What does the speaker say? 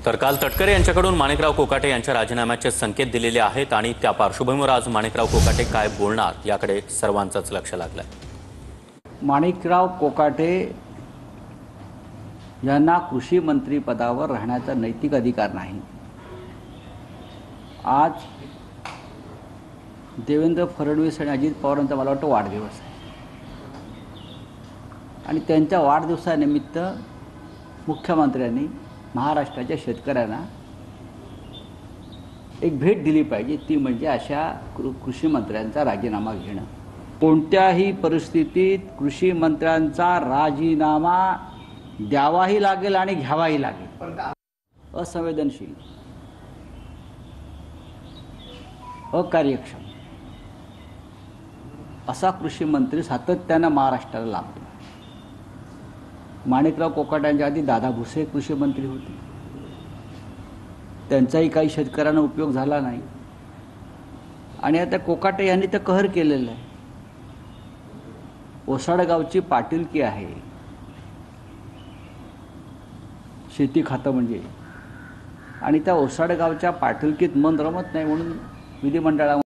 तर काल तटकरे यांच्याकडून माणिकराव कोकाटे यांच्या राजीनाम्याचे संकेत दिलेले आहेत आणि त्या पार्श्वभूमीवर आज माणिकराव कोकाटे काय बोलणार याकडे सर्वांचंच लक्ष लागलंय। माणिकराव कोकाटे यांना कृषी मंत्री पदावर राहण्याचा नैतिक अधिकार नाही। आज देवेंद्र फडणवीस आणि अजित पवारांचा मला वाटतं वाढदिवस आहे आणि त्यांच्या वाढदिवसानिमित्त मुख्यमंत्र्यांनी महाराष्ट्राच्या शेतकऱ्यांना एक भेट दिली पाहिजे, ती म्हणजे अशा कृषी मंत्र्यांचा राजीनामा घेणं। कोणत्याही परिस्थितीत कृषी मंत्र्यांचा राजीनामा द्यावाही लागेल आणि घ्यावाही लागेल। असंवेदनशील, अकार्यक्षम असा कृषी मंत्री सातत्यानं महाराष्ट्राला लाभतो। माणिकराव कोकाट्यांच्या आधी दादा भुसे कृषी मंत्री होते, त्यांचाही काही शेतकऱ्यांना उपयोग झाला नाही आणि आता कोकाटे यांनी तर कहर केलेलं आहे। ओसाडगावची पाटीलकी आहे शेती खातं म्हणजे, आणि त्या ओसाडगावच्या पाटीलकीत मन रमत नाही म्हणून विधिमंडळामध्ये